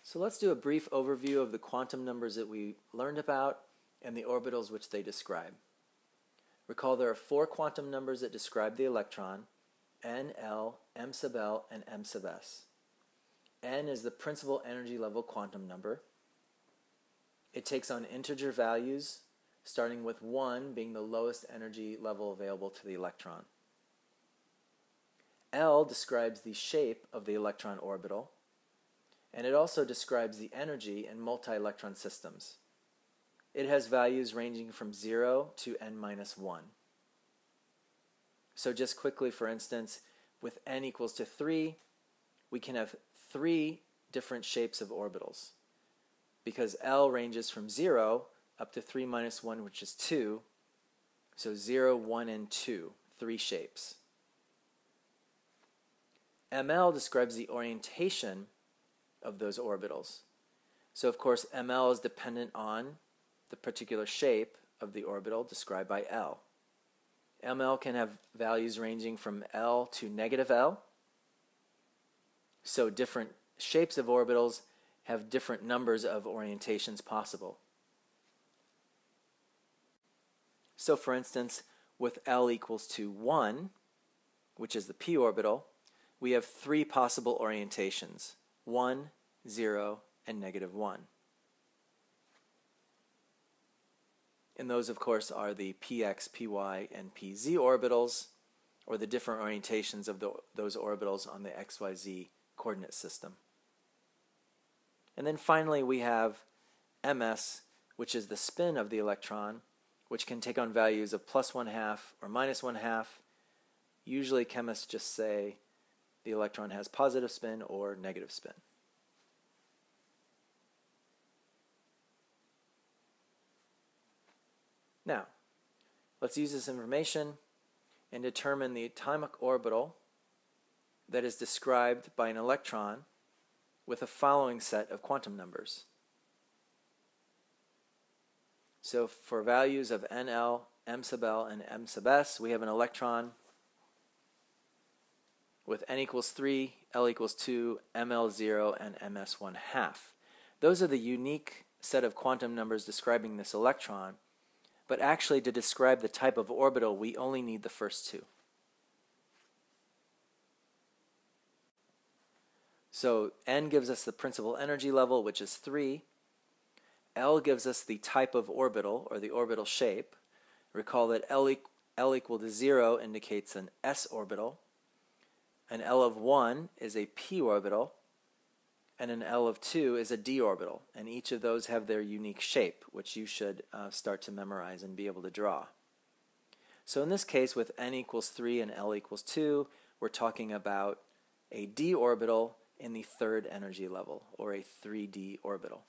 So let's do a brief overview of the quantum numbers that we learned about and the orbitals which they describe. Recall there are 4 quantum numbers that describe the electron: n, l, m sub l, and m sub s. N is the principal energy level quantum number. It takes on integer values, starting with 1 being the lowest energy level available to the electron. L describes the shape of the electron orbital, and it also describes the energy in multi-electron systems. It has values ranging from 0 to n minus 1. So just quickly, for instance, with n equals to 3, we can have 3 different shapes of orbitals, because L ranges from 0 up to 3 minus 1, which is 2. So 0, 1, and 2, 3 shapes. ML describes the orientation of those orbitals. So of course ML is dependent on the particular shape of the orbital described by L. ML can have values ranging from L to negative L. So different shapes of orbitals have different numbers of orientations possible. So for instance, with L equals to 1, which is the p orbital, we have 3 possible orientations: 1, 0, and negative 1. And those, of course, are the px, py, and pz orbitals, or the different orientations of those orbitals on the xyz coordinate system. And then finally we have ms, which is the spin of the electron, which can take on values of plus 1/2 or minus 1/2. Usually chemists just say the electron has positive spin or negative spin. Now, let's use this information and determine the atomic orbital that is described by an electron with the following set of quantum numbers. So for values of NL, m sub l, and m sub s, we have an electron with n equals 3, l equals 2, ml 0, and ms 1/2. Those are the unique set of quantum numbers describing this electron, but actually to describe the type of orbital we only need the first 2. So n gives us the principal energy level, which is 3. L gives us the type of orbital, or the orbital shape. Recall that L equal to 0 indicates an s orbital. An L of 1 is a p orbital, and an L of 2 is a d orbital, and each of those have their unique shape, which you should start to memorize and be able to draw. So in this case, with n equals 3 and L equals 2, we're talking about a d orbital in the 3rd energy level, or a 3d orbital.